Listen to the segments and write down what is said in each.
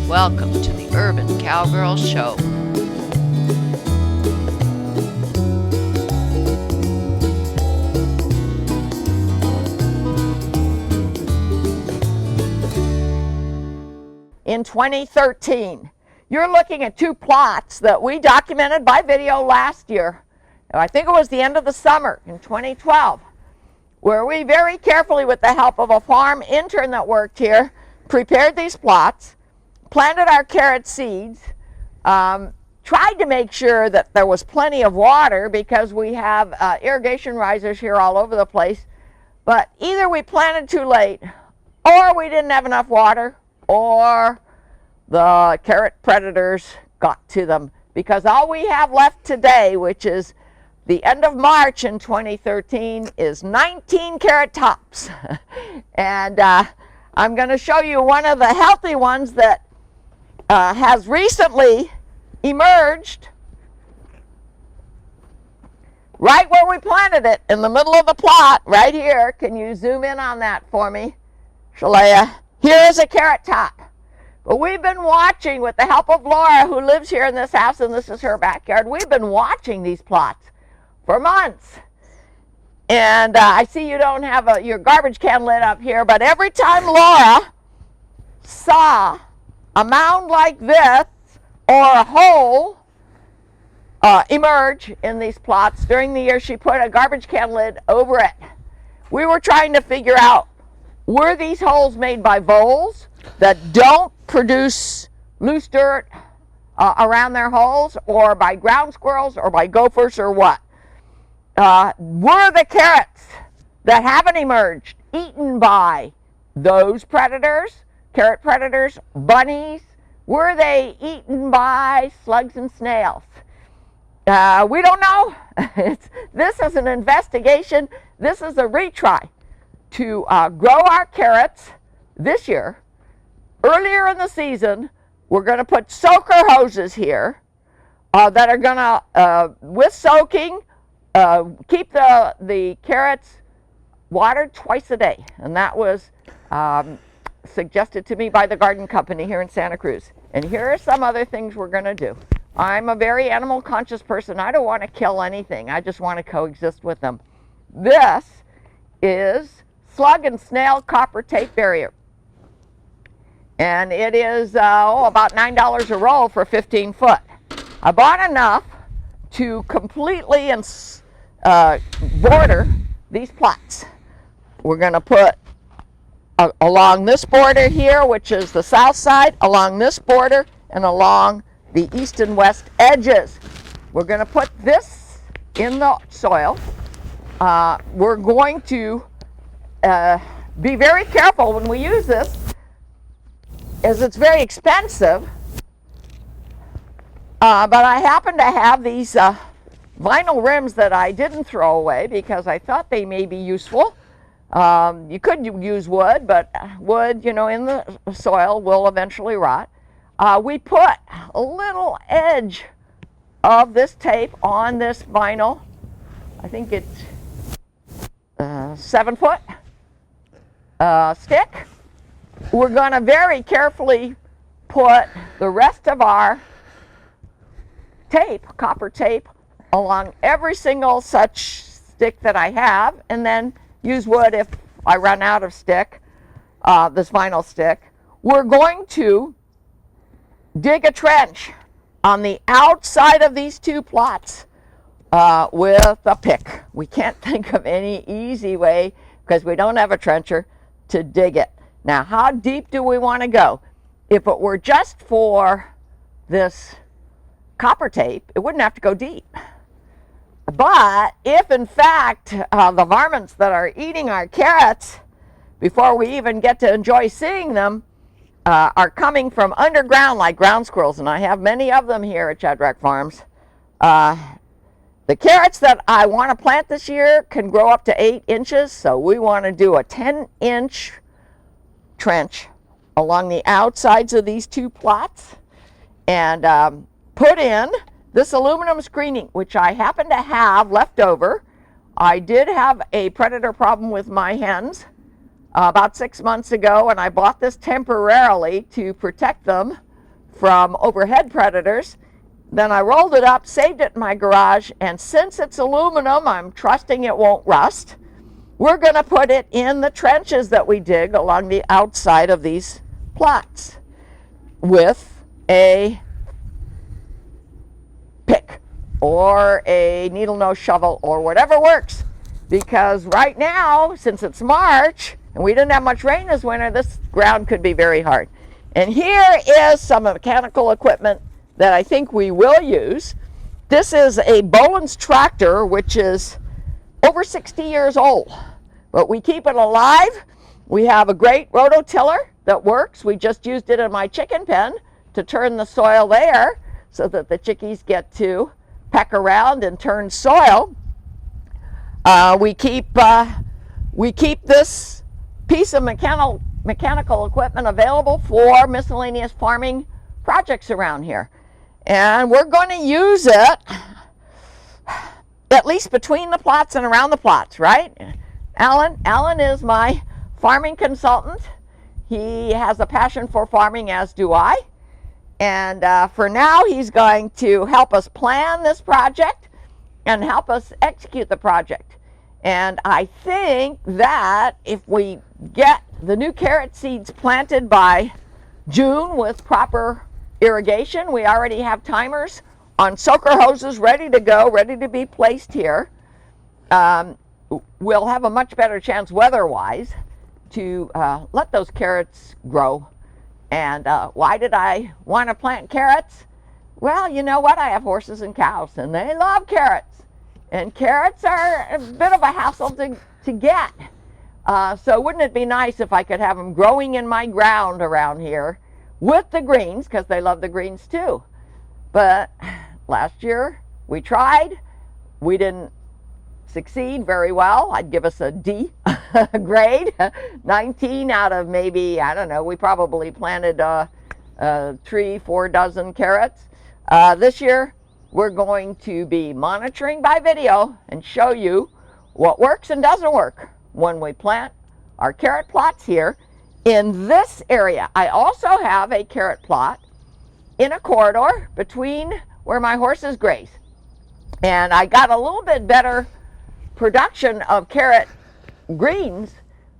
Welcome to the Urban Cowgirl Show. In 2013, you're looking at two plots that we documented by video last year. I think it was the end of the summer in 2012, where we very carefully, with the help of a farm intern that worked here, prepared these plots, planted our carrot seeds, tried to make sure that there was plenty of water because we have irrigation risers here all over the place. But either we planted too late, or we didn't have enough water, or the carrot predators got to them, because all we have left today, which is the end of March in 2013, is 19 carrot tops. And I'm going to show you one of the healthy ones that has recently emerged right where we planted it, in the middle of the plot, right here. Can you zoom in on that for me, Shalaya? Here is a carrot top. But we've been watching, with the help of Laura, who lives here in this house, and this is her backyard, we've been watching these plots for months. And I see you don't have your garbage can lit up here, but every time Laura saw a mound like this or a hole emerge in these plots during the year, she put a garbage can lid over it. We were trying to figure out, were these holes made by voles that don't produce loose dirt around their holes, or by ground squirrels, or by gophers, or what? Were the carrots that haven't emerged eaten by those predators, carrot predators, bunnies? Were they eaten by slugs and snails? We don't know. This is an investigation. This is a retry to grow our carrots this year. Earlier in the season, we're going to put soaker hoses here that are going to, with soaking, keep the carrots watered twice a day. And that was suggested to me by the garden company here in Santa Cruz. And here are some other things we're going to do. I'm a very animal conscious person. I don't want to kill anything. I just want to coexist with them. This is slug and snail copper tape barrier. And it is about $9 a roll for 15 foot. I bought enough to completely border these plots. We're going to put along this border here, which is the south side, along this border, and along the east and west edges. We're going to put this in the soil. We're going to be very careful when we use this, as it's very expensive. But I happen to have these vinyl rims that I didn't throw away because I thought they may be useful. You could use wood, but wood, in the soil will eventually rot. We put a little edge of this tape on this vinyl. I think it's 7 foot stick. We're going to very carefully put the rest of our tape, copper tape, along every single such stick that I have, and then use wood if I run out of stick, this vinyl stick. We're going to dig a trench on the outside of these two plots with a pick. We can't think of any easy way, because we don't have a trencher, to dig it. Now, how deep do we want to go? If it were just for this copper tape, it wouldn't have to go deep. But if, in fact, the varmints that are eating our carrots, before we even get to enjoy seeing them, are coming from underground, like ground squirrels, and I have many of them here at Shadrach Farms. The carrots that I want to plant this year can grow up to 8 inches, so we want to do a 10-inch trench along the outsides of these two plots, and put in this aluminum screening, which I happen to have left over. I did have a predator problem with my hens about 6 months ago, and I bought this temporarily to protect them from overhead predators. Then I rolled it up, saved it in my garage, and since it's aluminum, I'm trusting it won't rust. We're going to put it in the trenches that we dig along the outside of these plots with a pick or a needle nose shovel or whatever works. Because right now, since it's March and we didn't have much rain this winter, this ground could be very hard. And here is some mechanical equipment that I think we will use. This is a Boland's tractor, which is over 60 years old, but we keep it alive. We have a great rototiller that works. We just used it in my chicken pen to turn the soil there so that the chickies get to peck around and turn soil. We keep this piece of mechanical equipment available for miscellaneous farming projects around here. And we're going to use it at least between the plots and around the plots, right? Alan is my farming consultant. He has a passion for farming, as do I. And for now, he's going to help us plan this project and help us execute the project. And I think that if we get the new carrot seeds planted by June with proper irrigation, we already have timers on soaker hoses ready to go, ready to be placed here. We'll have a much better chance weather-wise to let those carrots grow. And why did I want to plant carrots? Well, you know what? I have horses and cows, and they love carrots. And carrots are a bit of a hassle to get. So wouldn't it be nice if I could have them growing in my ground around here with the greens, because they love the greens too. But last year we tried. We didn't succeed very well. I'd give us a D grade, 19 out of maybe, I don't know, we probably planted 3-4 dozen carrots. This year we're going to be monitoring by video and show you what works and doesn't work when we plant our carrot plots here in this area. I also have a carrot plot in a corridor between where my horses graze. And I got a little bit better production of carrot greens,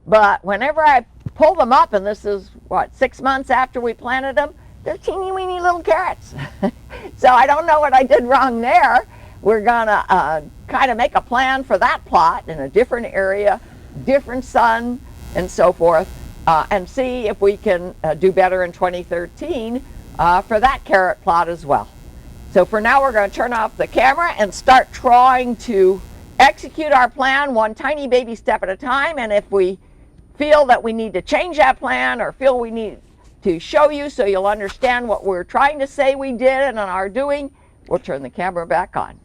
but whenever I pull them up, and this is, 6 months after we planted them, they're teeny weeny little carrots. So I don't know what I did wrong there. We're gonna kind of make a plan for that plot in a different area, different sun, and so forth, and see if we can do better in 2013 for that carrot plot as well. So for now, we're going to turn off the camera and start trying to execute our plan one tiny baby step at a time. And if we feel that we need to change that plan or feel we need to show you so you'll understand what we're trying to say we did and are doing, we'll turn the camera back on.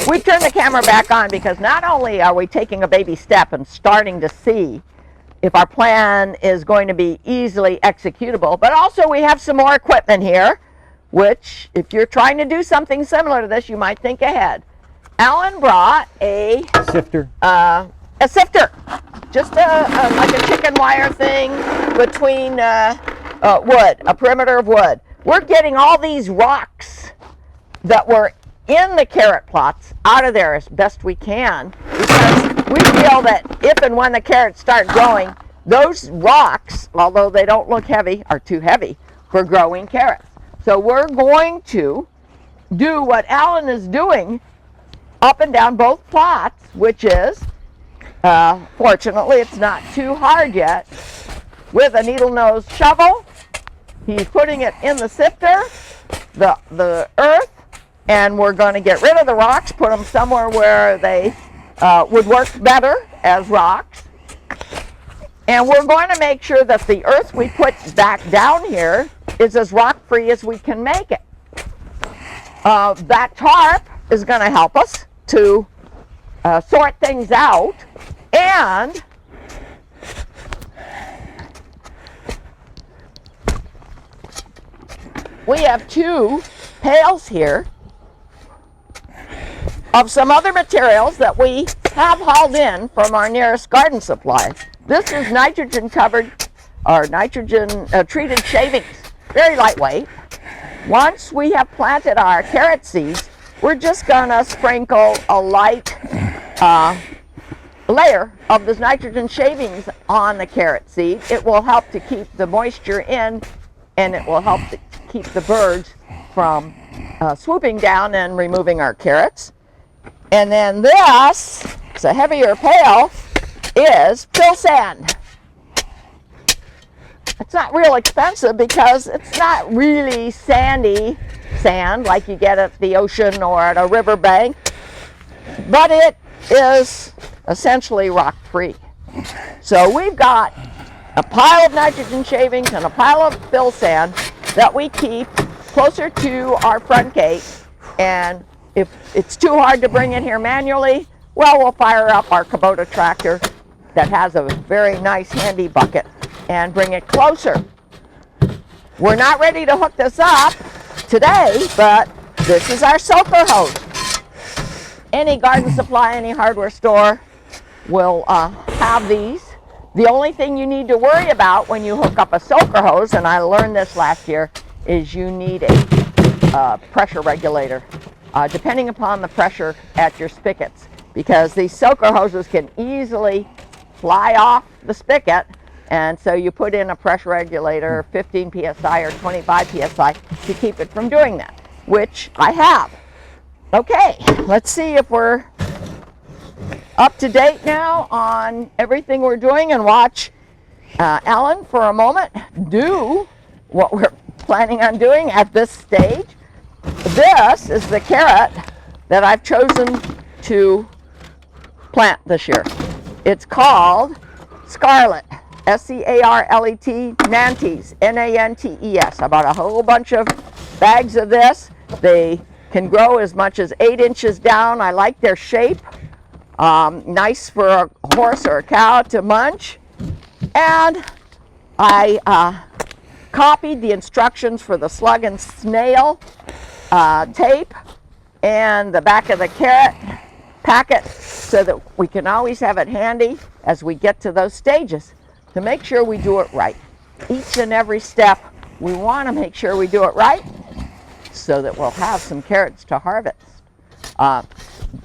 We've turned the camera back on because not only are we taking a baby step and starting to see if our plan is going to be easily executable, but also we have some more equipment here, which if you're trying to do something similar to this, you might think ahead. Alan brought a sifter. A sifter, just like a chicken wire thing between wood, a perimeter of wood. We're getting all these rocks that were in the carrot plots out of there as best we can, because we feel that if and when the carrots start growing, those rocks, although they don't look heavy, are too heavy for growing carrots. So we're going to do what Alan is doing up and down both plots, which is, fortunately it's not too hard yet, with a needle nose shovel. He's putting it in the sifter, the earth, and we're going to get rid of the rocks, put them somewhere where they would work better as rocks. And we're going to make sure that the earth we put back down here is as rock-free as we can make it. That tarp is going to help us to sort things out, and we have 2 pails here of some other materials that we have hauled in from our nearest garden supply. This is nitrogen covered or nitrogen treated shavings, very lightweight. Once we have planted our carrot seeds, we're just gonna sprinkle a light layer of this nitrogen shavings on the carrot seed. It will help to keep the moisture in, and it will help to keep the birds from swooping down and removing our carrots. And then this, it's a heavier pail, is fill sand. It's not real expensive because it's not really sandy sand like you get at the ocean or at a riverbank, but it is essentially rock-free. So we've got a pile of nitrogen shavings and a pile of fill sand that we keep closer to our front gate, and if it's too hard to bring in here manually, well, we'll fire up our Kubota tractor that has a very nice handy bucket and bring it closer. We're not ready to hook this up today, but this is our soaker hose. Any garden supply, any hardware store will have these. The only thing you need to worry about when you hook up a soaker hose, and I learned this last year, is you need a pressure regulator, depending upon the pressure at your spigots, because these soaker hoses can easily fly off the spigot, and so you put in a pressure regulator, 15 psi or 25 psi, to keep it from doing that, which I have. Okay, let's see if we're up to date now on everything we're doing, and watch Alan for a moment do what we're planning on doing at this stage. This is the carrot that I've chosen to plant this year. It's called Scarlet, S-C-A-R-L-E-T, Nantes, N-A-N-T-E-S. I bought a whole bunch of bags of this. They can grow as much as 8 inches down. I like their shape. Nice for a horse or a cow to munch. And I copied the instructions for the slug and snail tape and the back of the carrot packet, so that we can always have it handy as we get to those stages to make sure we do it right. Each and every step, we want to make sure we do it right so that we'll have some carrots to harvest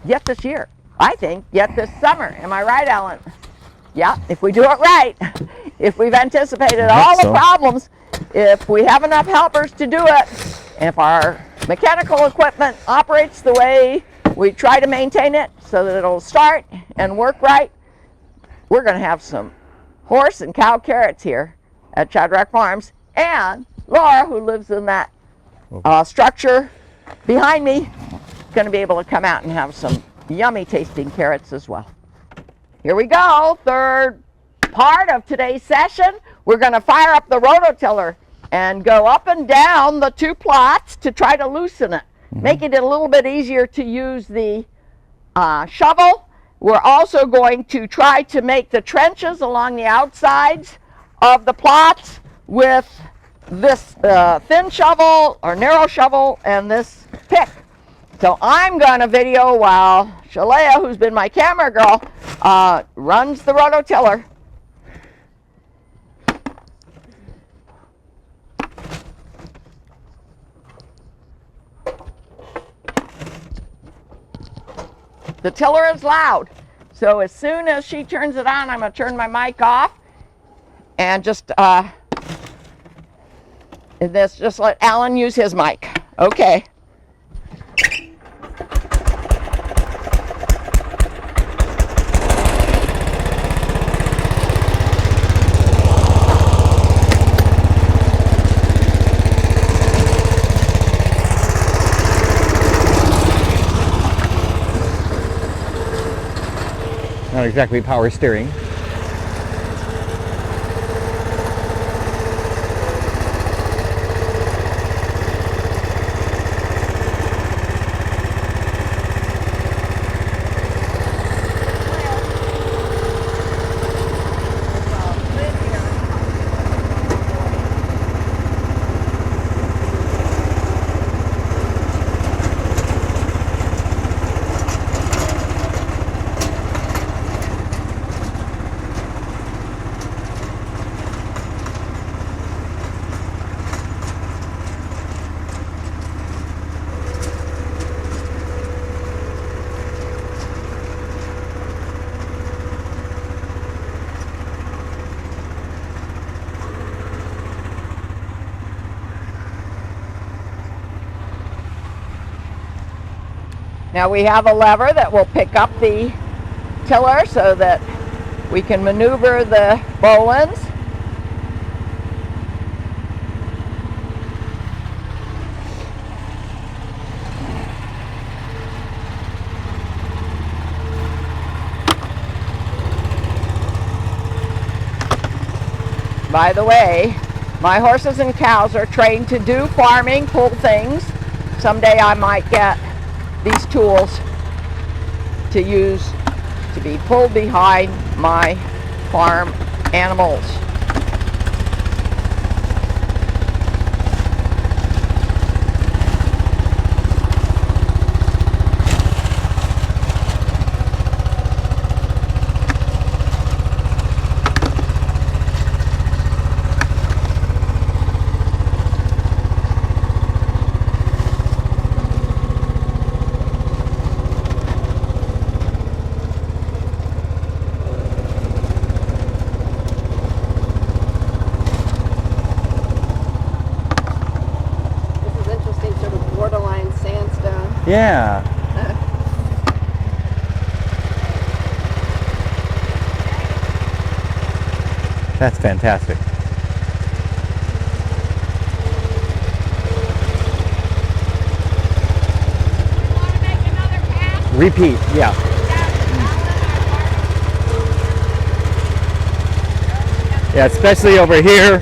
yet this year. I think yet this summer. Am I right, Alan? Yeah, if we do it right. If we've anticipated all the problems, if we have enough helpers to do it, if our mechanical equipment operates the way we try to maintain it so that it'll start and work right, we're going to have some horse and cow carrots here at Shadrach Farms. And Laura, who lives in that structure behind me, is going to be able to come out and have some yummy tasting carrots as well. Here we go, third part of today's session. We're going to fire up the rototiller and go up and down the 2 plots to try to loosen it, making it a little bit easier to use the shovel. We're also going to try to make the trenches along the outsides of the plots with this thin shovel or narrow shovel and this pick. So I'm going to video while Shalea, who's been my camera girl, runs the rototiller. The tiller is loud, so as soon as she turns it on, I'm going to turn my mic off and just let Alan use his mic. Okay. Not exactly power steering. Now we have a lever that will pick up the tiller so that we can maneuver the bowlines. By the way, my horses and cows are trained to do farming, pull things. Someday I might get these tools to use to be pulled behind my farm animals. Yeah. That's fantastic. Repeat, yeah. Yeah, especially over here.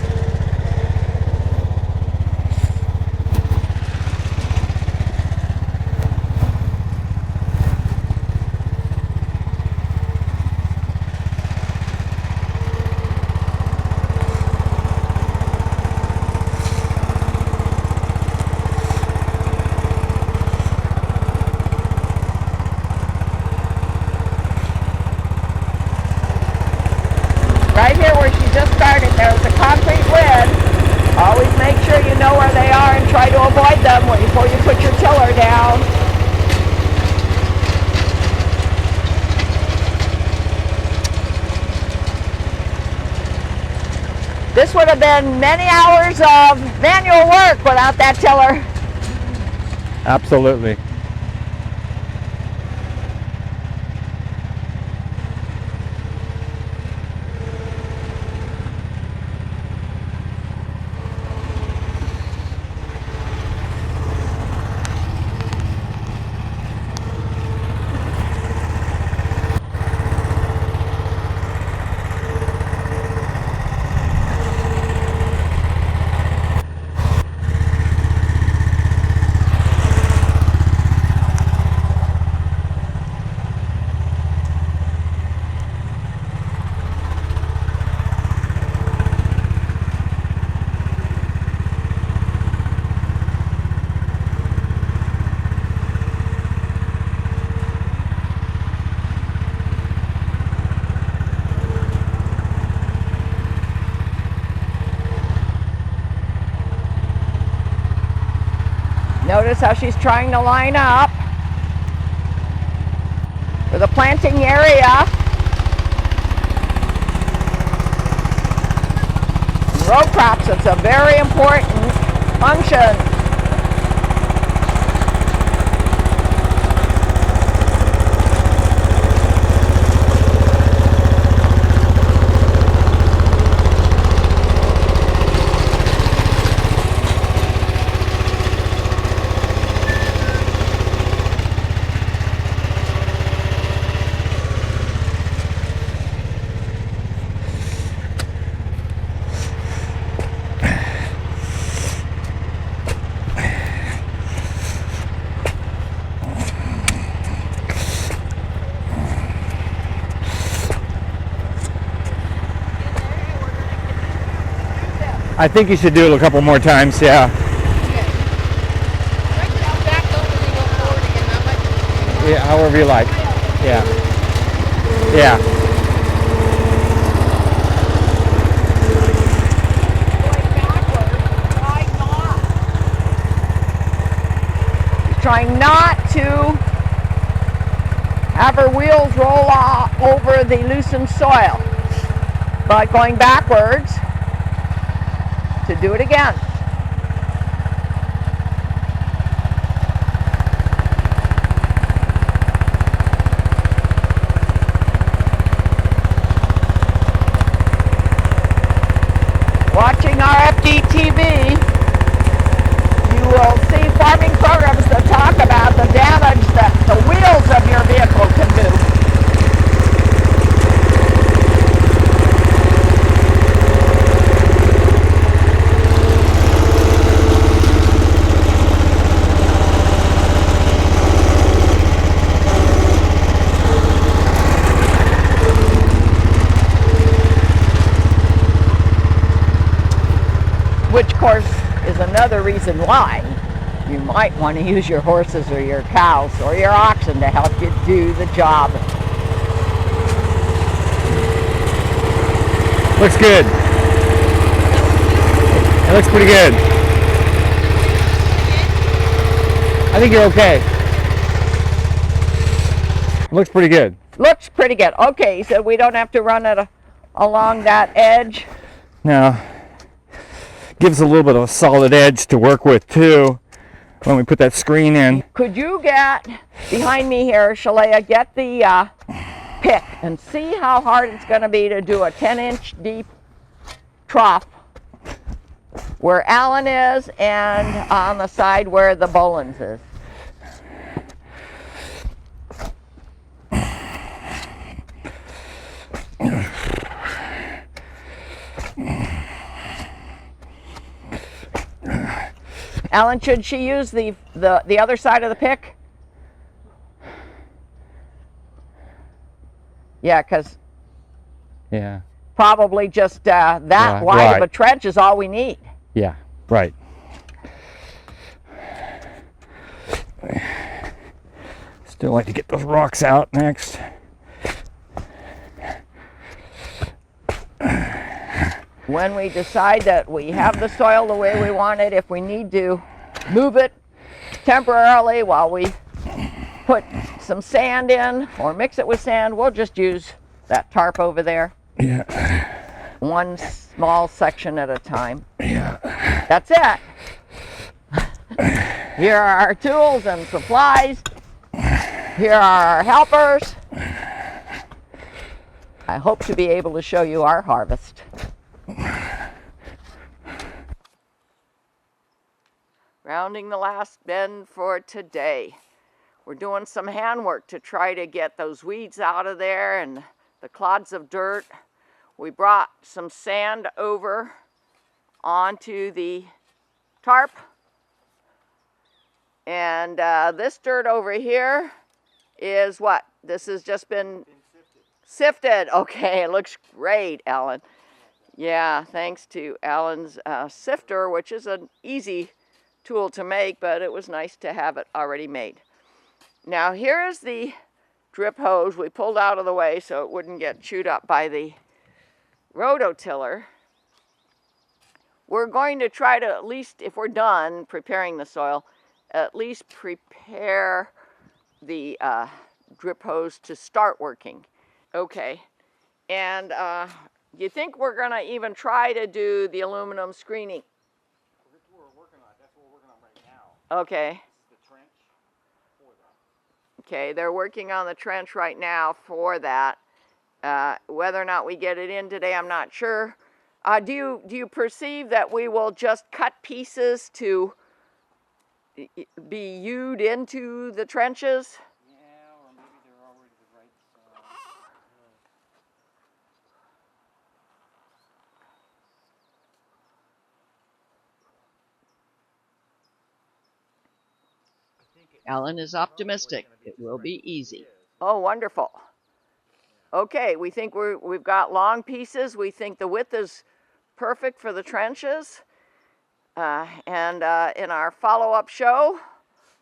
Right here where she just started, there's a concrete lid. Always make sure you know where they are and try to avoid them before you put your tiller down. This would have been many hours of manual work without that tiller. Absolutely. Notice how she's trying to line up for the planting area. In row crops, it's a very important function. I think you should do it a couple more times, yeah. Yeah, however you like. Yeah. Yeah. Trying not to have her wheels roll off over the loosened soil, but going backwards to do it again. watching RFD TV, you will see farming programs that talk about the damage that the wheels of your vehicle can do. Which, of course, is another reason why you might want to use your horses or your cows or your oxen to help you do the job. Looks good. It looks pretty good. I think you're okay. Looks pretty good. Looks pretty good. Okay, so we don't have to run it along that edge. Now, gives a little bit of a solid edge to work with too when we put that screen in. Could you get behind me here, Shalea, get the pick and see how hard it's going to be to do a 10-inch deep trough where Alan is and on the side where the Bolins is. Alan, should she use the other side of the pick? Yeah, because probably just that wide of a trench is all we need. Yeah, right. Still like to get those rocks out next. When we decide that we have the soil the way we want it, if we need to move it temporarily while we put some sand in or mix it with sand, we'll just use that tarp over there. Yeah. One small section at a time. Yeah. That's it. Here are our tools and supplies. Here are our helpers. I hope to be able to show you our harvest. Rounding the last bend for today. We're doing some handwork to try to get those weeds out of there and the clods of dirt. We brought some sand over onto the tarp. And this dirt over here is what? This has just been sifted. Okay, it looks great, Alan. Yeah, thanks to Alan's sifter, which is an easy tool to make, but it was nice to have it already made. Now here's the drip hose we pulled out of the way so it wouldn't get chewed up by the rototiller. We're going to try to, at least if we're done preparing the soil, at least prepare the drip hose to start working. Okay, and you think we're going to even try to do the aluminum screening? That's what we're working on. That's what we're working on right now. Okay. This is the trench for that. Okay, they're working on the trench right now for that. Whether or not we get it in today, I'm not sure. Do you perceive that we will just cut pieces to be hewed into the trenches? Yeah, or maybe they're already the right size. Alan is optimistic. It will be easy. Oh, wonderful. Okay, we think we've got long pieces. We think the width is perfect for the trenches. And in our follow-up show,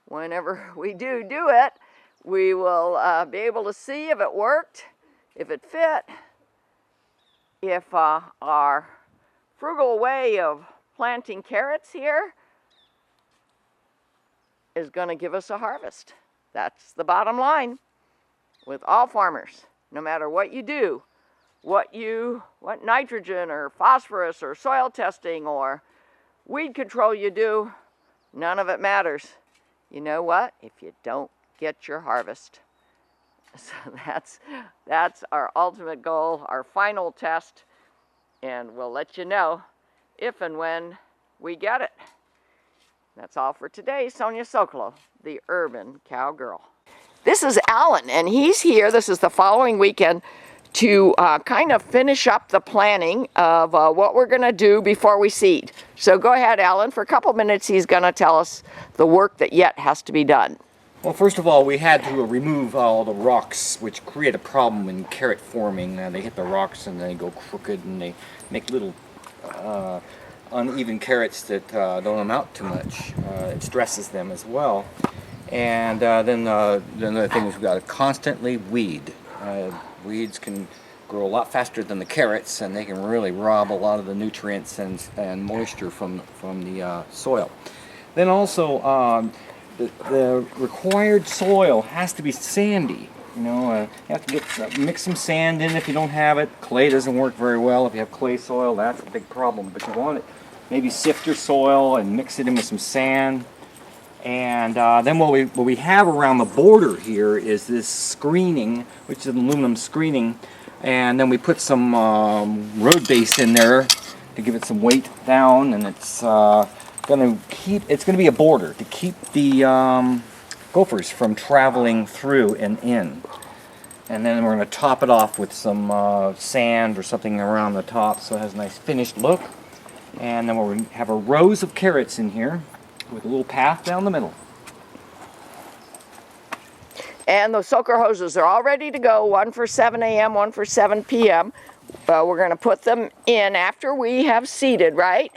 whenever we do it, we will be able to see if it worked, if it fit, if our frugal way of planting carrots here is going to give us a harvest. That's the bottom line with all farmers. No matter what you do, what nitrogen or phosphorus or soil testing or weed control you do, none of it matters. You know what? If you don't get your harvest. So that's our ultimate goal, our final test, and we'll let you know if and when we get it. That's all for today. Sonia Sokolow, the Urban Cowgirl. This is Alan, and he's here. This is the following weekend to kind of finish up the planning of what we're going to do before we seed. So go ahead, Alan. For a couple minutes, he's going to tell us the work that yet has to be done. Well, first of all, we had to remove all the rocks, which create a problem in carrot forming. They hit the rocks and they go crooked, and they make little uneven carrots that don't amount to much. It stresses them as well. And then the other thing is we've got to constantly weed. Weeds can grow a lot faster than the carrots, and they can really rob a lot of the nutrients and moisture from the soil. Then also, the required soil has to be sandy. You have to mix some sand in if you don't have it. Clay doesn't work very well. If you have clay soil, that's a big problem. But you want it, maybe sift your soil and mix it in with some sand. And then what we have around the border here is this screening, which is an aluminum screening, and then we put some road base in there to give it some weight down, and it's going to be a border to keep the gophers from traveling through and in. And then we're going to top it off with some sand or something around the top so it has a nice finished look. And then we're going to have a rows of carrots in here, with a little path down the middle. And those soaker hoses are all ready to go, one for 7 a.m., one for 7 p.m. We're going to put them in after we have seeded, right?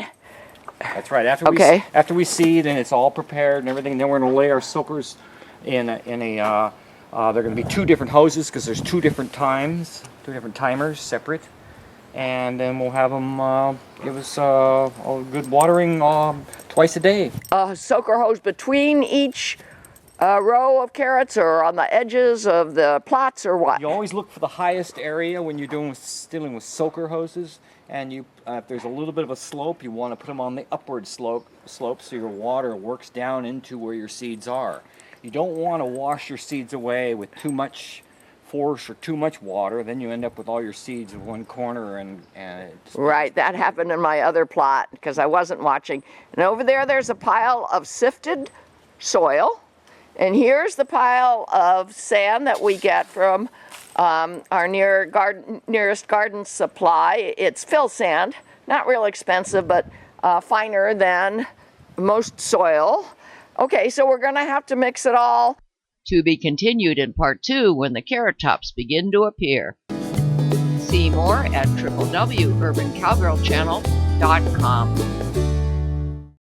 That's right. After we seed and it's all prepared and everything, then we're going to lay our soakers in a they're going to be 2 different hoses because there's 2 different timers separate. And then we'll have them give us a good watering twice a day. Soaker hose between each row of carrots, or on the edges of the plots, or what? You always look for the highest area when you're dealing with soaker hoses. And if there's a little bit of a slope, you want to put them on the upward slope so your water works down into where your seeds are. You don't want to wash your seeds away with too much force or too much water, then you end up with all your seeds in one corner and right, that happened in my other plot because I wasn't watching. And over there's a pile of sifted soil, and here's the pile of sand that we get from our nearest garden supply. It's fill sand, not real expensive, but finer than most soil. Okay, so we're gonna have to mix it all. To be continued in part 2 when the carrot tops begin to appear. See more at www.urbancowgirlchannel.com.